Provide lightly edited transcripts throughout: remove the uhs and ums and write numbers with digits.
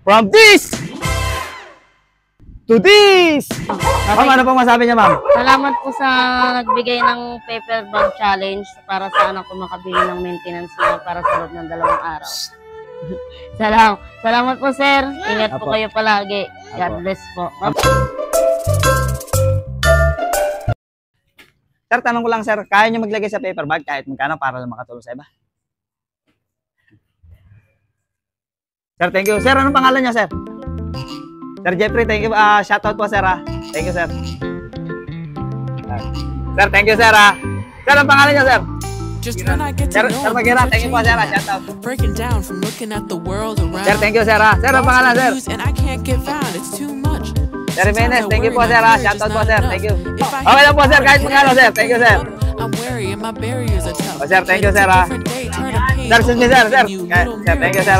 From this to this. Ma'am, ano pong masabi niya, ma'am? Salamat po sa nagbigay ng paper bag challenge para sa anak ko makabili ng maintenance niya para sa loob ng 2 araw. Salamat po, sir. Ingat po kayo palagi. God bless po. Sir, tanong ko lang, sir, kaya niyo maglagay sa paper bag kahit magkano para lang makatulong sa iba? Sir, thank you. Sir, anong pangalan niya, sir? Sir Jeffrey, thank you. Shoutout po, sir. Thank you, sir. Sir, thank you, sir. Sir, anong pangalan niya, sir? Sir Magira, thank you po, sir. Shoutout. Sir, thank you, sir. Sir, anong pangalan, sir? Sir Jimenez, thank you po, sir. Shoutout po, sir. Thank you. Okay lang po, sir. Kahit magkano, sir. Thank you, sir. Oh, sir, thank you, sir. Sir, excuse me, sir. Sir, thank you, sir.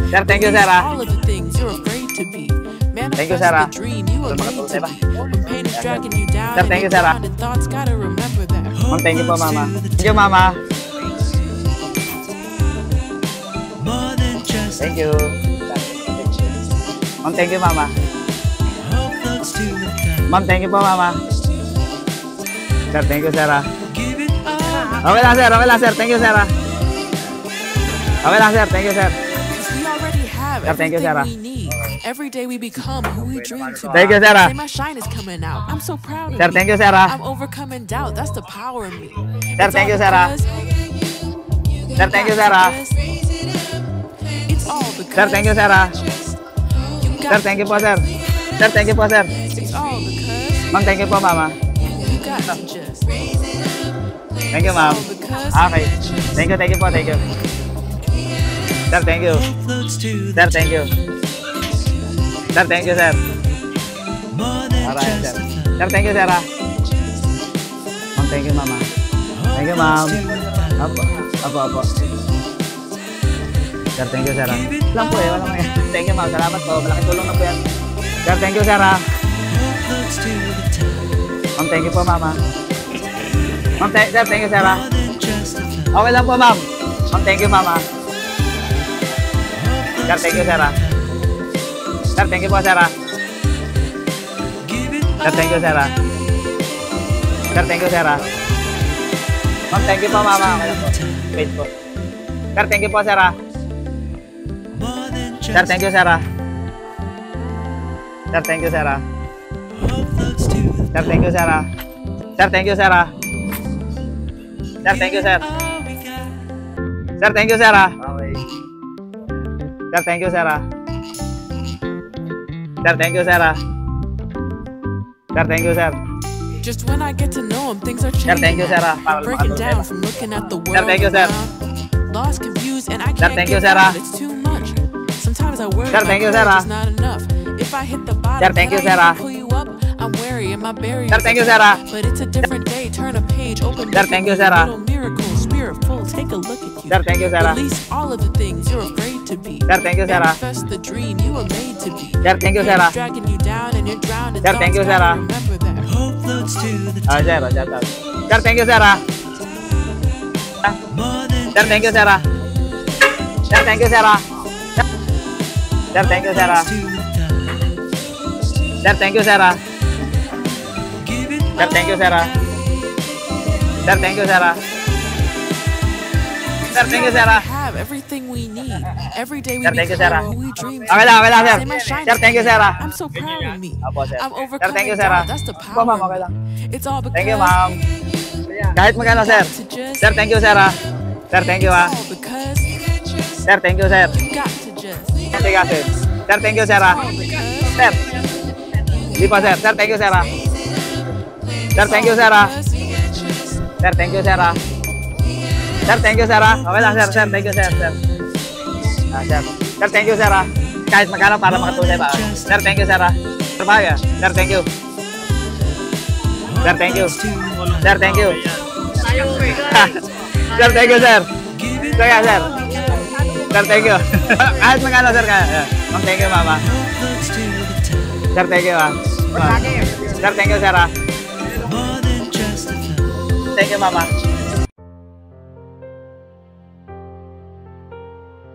Sir, thank you, sir. Thank you, sir. Sir, thank you, sir. Ma'am, thank you po, mama. Thank you, mama. Thank you. Ma'am, thank you, mama. Ma'am, thank you po, mama. Sir, thank you, sir. Okay lang, sir. Okay lang, sir. Thank you, sir. Okay lang, sir. Thank you, sir. Sir, thank you, sir. Every day we become who we dream to be. Thank you, sir. My shine is coming out. I'm so proud of Sir, thank you, sir. I'm overcoming doubt. That's the power in me. Sir, thank you, sir. Sir, thank you, sir. It's all because Sir, thank you, sir. Sir, thank you po, sir. Sir, thank you po, sir. It's all because Ma'am, thank you po, mama. you got to just. Thank you, ma'am. Okay. Thank you po, thank you. Sir, thank you. Sir, thank you. Sir, thank you, sir. Alright, sir. Sir, thank you, sir. Ma'am, thank you, mama. Thank you, ma'am. Apo. Sir, thank you, sir. Lang po walang yan. Thank you, ma'am. Salamat po. Malaking tulong na po yan. Sir, thank you, sir. Ma'am, thank you po, mama. Ma'am, sir, thank you, sir. Okay lang po, ma'am. Ma'am, thank you, mama. Sir, thank you, sir. Sir, thank you po, sir. Sir, thank you, sir. Sir, thank you, sir. Ma'am, thank you po, mama. Okay lang po. Wait po. Sir, thank you po, sir. Sir, thank you, sir. Sir, thank you, sir. Sir, thank you, sir. Sir, thank you, sir. Sir, thank you, sir. Sir, thank you, sir. Okay. Sir, thank you, sir. Sir, thank you, sir. Sir, thank you, sir. Just when I get to know him, things are changing. Sir, thank you, sir. Breaking down from looking at the world. Sir, thank you, sir. Lost, confused, and I Sir, can't thank you, get sir. out. It's too much. Sometimes I worry Sir, thank you, sir. my courage is not enough. If I hit the bottom, Sir, thank you, can I sir. even pull you up? I'm wary and my barriers. Sir, thank you, sir. But it's a different day. Turn a page, open. Sir, thank you, sir. Little miracle, spirit full. Take a look at you. Sir, thank you, sir. Release all of the things you're afraid to be. Sir, thank you, sir. Manifest the dream you were made to be. Sir, thank you, sir. Dragging you down and you're drowning. Sir, thank you, sir. Remember that. Sir, sir, thank you, sir. Sir, thank you, sir. Sir, thank you, sir. Sir, thank you, sir. Sir, thank you, sir. Sir, thank you, sir. Sir, thank you, sir. Sir, thank you, sir. Have everything we need. Every day we Sir, thank you, sir. become who we dream to Okay lang, sir. Say my shine Sir, thank you, sir. I'm so proud of me. Apo, sir. I'm Sir, overcoming thank you, sir. doubt. That's the Apo, power. ma'am, okay lang. It's all because Thank you, ma'am. Kahit magkano, sir. Sir, thank you, sir. Sir, thank you, It's all because Sir, thank you, sir. you got to just. Sige, sir. Sir, thank you, sir. Sir. Di pa, sir. Sir, thank you, sir. Sir, thank you, sir. Sir, thank you, sir. Sir, thank you, sir. Okay lang, sir. Sir, thank you, sir. Sir. Sir. Sir, thank you, sir. Kahit magkano para makatulay ba? Sir, thank you, sir. Sir, bagay. Sir, thank you. Sir, thank you. Sir, thank you. Sir, thank you, sir. Sige, sir. Sir, thank you. Kahit magkano, sir. Ma'am, thank you, mama. Sir, thank you, Sir, thank you, sir. Thank you, mama.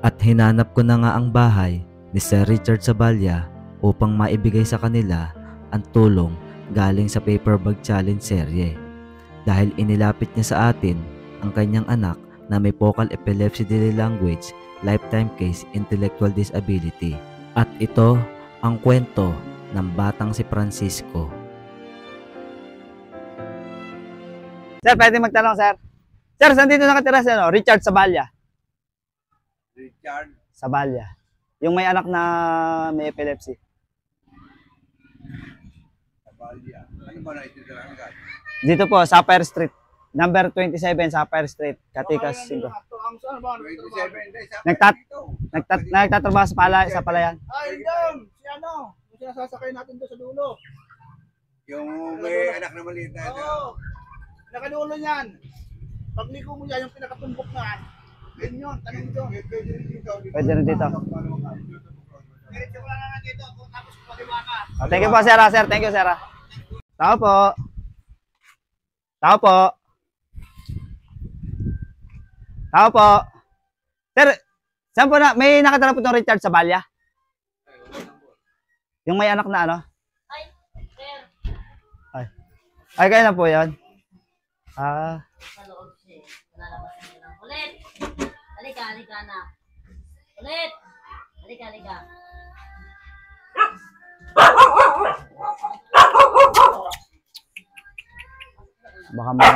At hinanap ko na nga ang bahay ni Sir Richard Saballa upang maibigay sa kanila ang tulong galing sa Paper Bag Challenge serye. Dahil inilapit niya sa atin ang kanyang anak na may focal epilepsy delay language, lifetime case, intellectual disability. At ito ang kwento ng batang si Francisco. Sir, pwede magtanong, sir. Sir, saan dito nakatira si Richard Saballa? Richard Saballa. Yung may anak na may epilepsy. Saballa. Ano ba na ito lang agad? Dito po, Sapphire Street. Number 27, Sapphire Street. Katikas 5. 27 days. Nagtatrabaho sa palayan. Ay, doon! Si ano? Yung sinasasakay natin doon sa dulo. Yung may anak na maliit na ito. Oo. Nakadulo niyan. Pagliko mo yan, yung pinakatumbok na. Yun yun, tanong doon. Pwede rin dito. Diretso ko lang nga dito. Tapos pagkiwa ka. Thank you po, sir. Sir, thank you, sir. Tao po. Tao po. Tao po. Sir, saan po na? May nakatira po itong Richard Saballa? Yung may anak na ano? Ay, sir. Ay, kayo na po yun. Ah, Sa loob siya. Lalabas na lang. Ulit! Halika, halika na. Ulit! Halika, halika. baka may...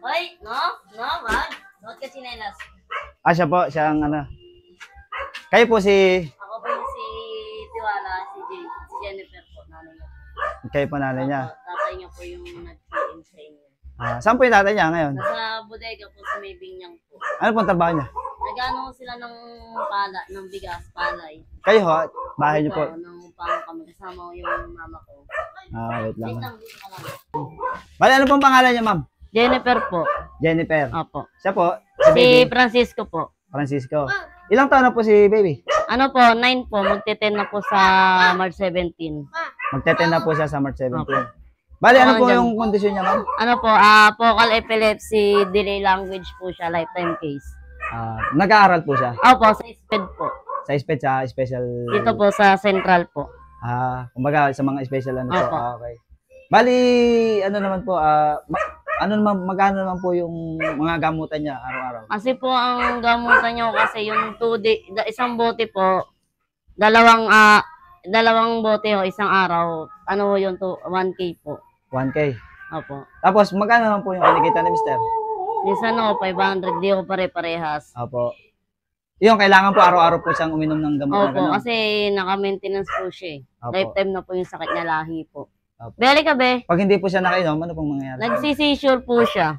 Hoy, no? No, wag. Suot ka sinelas. Ah, siya po. Siya ang ano. Kayo po si... Ako po yung si Tiwala, si Jennifer po, nanay niya. Kayo po nanay niya. Tatay niya po yung nag-PM sa inyo. Ah, saan po yung tatay niya ngayon? Nasa bodega po sa may binyang po. Ano pong trabaho niya? Nagano sila ng pala, ng bigas, palay. Kayo ho? Bahay niyo po? Nang upang kami, kasama ko yung mama ko. Ah, wait lang. Wait lang, dito ka lang. Bale, ano pong pangalan niya, ma'am? Jennifer po. Jennifer. Opo. Siya po? Si baby? Francisco po. Francisco. Ilang taon na po si baby? Ano po, 9 po, magte-10 na po sa March 17. Magte-10 na po siya sa March 17. Bale, ano po yung kondisyon niya, ma'am? Ano po, focal epilepsy, delay language po siya, lifetime case. Nag-aaral po siya Opo, sa SPED po. sa special... Dito po sa Central po. Kumbaga sa mga special ano po. Opo. Okay. Bali, ano naman po, magkano naman po yung mga gamutan niya araw-araw? Kasi po ang gamutan niyo kasi yung 2 day, isang bote po, dalawang bote ho, isang araw, ano ho yun to, 1K po. 1K. Opo. Tapos, magkano naman po yung kinikita ni Mister? Minsan ho, 500, di ko pare-parehas. Opo. Yung kailangan po araw-araw po siyang uminom ng gamot na Opo, gano'n. kasi naka-maintenance po siya eh. Opo. Lifetime na po yung sakit niya, lahi po. Opo. Beli ka be, Pag hindi po siya nakainom, ano pong mangyayari? nagsisisure po siya.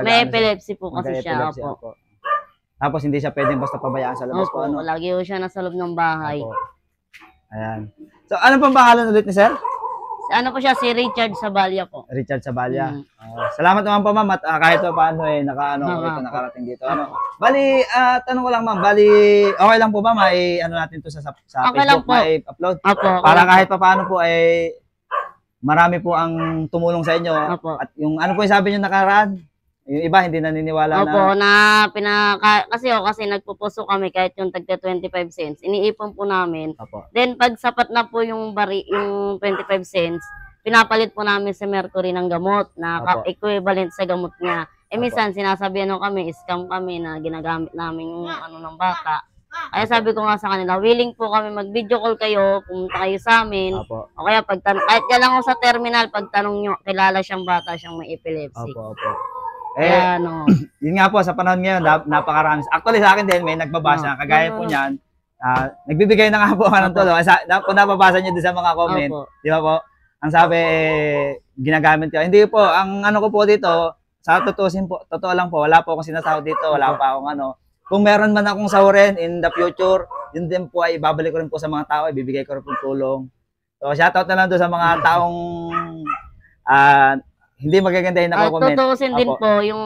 May epilepsy po kasi siya. Opo. Tapos hindi siya pwedeng basta pabayaan sa labas po. Opo, Ano? lagi ho siya nasa loob ng bahay. Opo. Ayan. So, ano pong pangalan ulit ni Sir? Ano po siya, si Richard Saballa po. Richard Saballa. Mm. Salamat naman po, ma'am. At kahit pa paano nakarating dito. Bali, tanong ko lang, ma'am. Bali, okay lang po ba may ano natin to sa Okay lang Facebook, po. may upload? Opo. Para okay kahit pa paano po ay marami po ang tumulong sa inyo. Opo. At yung ano po yung sabi niyo nakaraan, yung iba hindi naniniwala Opo, na. kasi nagpupuso kami kahit yung tagka 25 cents. Iniipon po namin. Opo. Then pag sapat na po yung 25 cents, pinapalit po namin sa Mercury ng gamot na Opo. equivalent sa gamot niya. Opo. Minsan sinasabihan kami, scam kami na ginagamit namin yung ano ng bata. Kaya sabi ko nga sa kanila, willing po kami mag-video call kayo, pumunta kayo sa amin. Opo. O kaya kahit yan lang ako sa terminal, pagtanong nyo, kilala siyang bata, siyang may epilepsy. Opo. Kaya ano, Yun nga po, sa panahon ngayon, napakarami. Actually, sa akin din, may nagbabasa. Kagaya po niyan, nagbibigay na nga po ng tulong. Kung napabasa nyo din sa mga comment, Opo. di ba po? Ang sabi, ginagamit ko. Hindi po, ang ano ko po dito, sa totoo lang po, wala po akong sinasahod dito, wala pa akong ano. Kung meron man akong sahurin in the future, yun din po ay ibabalik ko rin po sa mga tao, ibibigay ko rin po tulong. So, shoutout na lang doon sa mga taong hindi magaganda yung nako-comment. tutuusin din Opo. po yung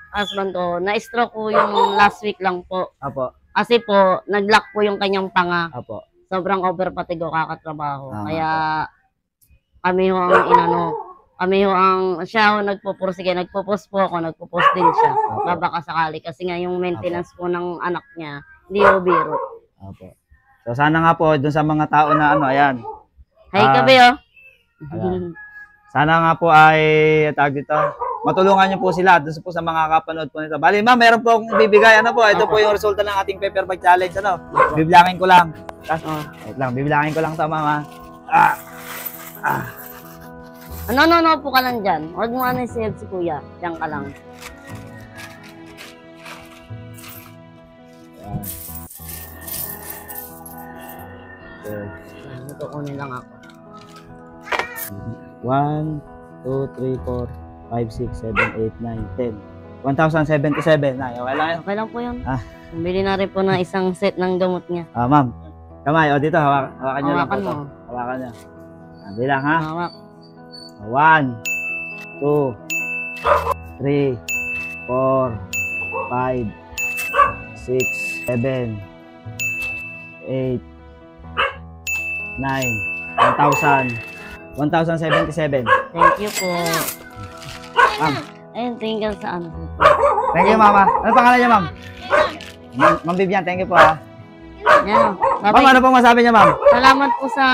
husband ko, na-stroke po yung last week lang po. Apo, Kasi po, nag-lock po yung kanyang panga. apo. Sobrang overfatigo kakatrabaho. Ah, Kaya kami ho ang inano. kami ho siya ho nagpupursige, nagpo-post po ako, nagpo-post din siya. Baka sakali kasi nga yung maintenance po ng anak niya, hindi ho biro. Opo. So sana nga po dun sa mga tao na ano, ayan. Hi kabe oh. Ayan. Sana nga po ay tawag dito. Matulungan niyo po sila dun po sa mga kapanood po nito. Bali, ma'am, meron po akong ibibigay. Ano po? Ito po yung resulta ng ating paper bag challenge. Ano? Bibilangin ko lang. Wait lang, bibilangin ko lang to, ma'am. Ano po ka lang dyan. Huwag mo ano si kuya. Diyan ka lang. Ito kunin lang ako. 1, 2, 3, 4, 5, 6, 7, 8, 9, 10. 1,077. Ay, okay lang yun. Okay lang po yun. Bili na rin po ng isang set ng gamot niya. Ma'am. Kamay, o dito, hawakan niyo lang po Hawakan ito. mo. Hawakan niyo. Bilang ha. Hawak. 1, 2, 3, 4, 5, 6, 7, 8, 9, 1,077. Thank you po. Ma'am. Ayun, tingin sa ano. Thank you, mama. Ano pangalan niya, ma'am? Ma'am Vivian, thank you po ha. Yan. Ma'am, ano pong masabi niya, ma'am? Salamat po sa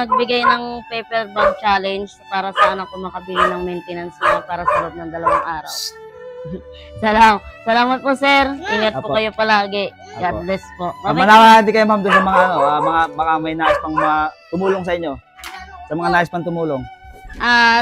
nagbigay ng paper bag challenge para sa anak ko makabili ng maintenance niya para sa loob ng 2 araw. Salamat po, sir. Ingat po Apo. kayo palagi. God Apo. bless po. Manawag kayo, ma'am, doon sa mga ano, baka may nais pang tumulong sa inyo. Sa mga nais pang tumulong.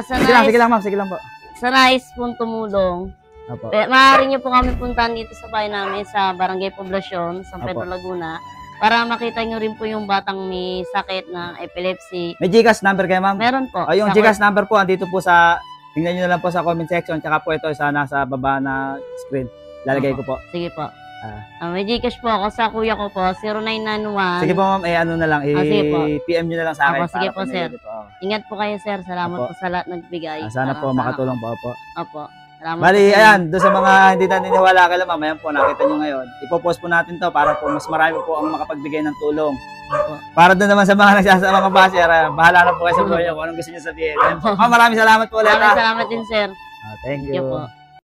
Sige lang, ma'am, sige lang po. Sa nais pong tumulong, Apo. maaari niyo po kami puntahan dito sa bahay namin sa Barangay Poblacion, San Pedro, Apo. Laguna, para makita niyo rin po yung batang may sakit na epilepsy. May GCash number kayo, ma'am? Meron po. Yung Sa- GCash number po, andito po sa, tingnan nyo na lang po sa comment section, tsaka po ito sa nasa baba na screen. Lalagay ko po. Sige po. May Gcash po ako sa kuya ko po, 0991. Sige po, ma'am, ano na lang, sige po. PM nyo na lang sa akin. Apo, sige para po, sir. pinili ko. Ingat po kayo, sir. Salamat Apo. po sa lahat nagbigay. Sana para po sa makatulong po po. anak. Opo. Salamat Bali, po, sir. ayan, doon sa mga hindi naniniwala kay ma'am, ayan po, nakita nyo ngayon. Ipopost po natin to para po mas marami po ang makapagbigay ng tulong. Opo. Para doon naman sa mga nagsasama mga basher, bahala na po kayo sa buhay nyo kung anong gusto nyo sabihin. Ayan po. Ma'am, maraming salamat po ulit. Maraming salamat din, sir. Thank Thank you you. po.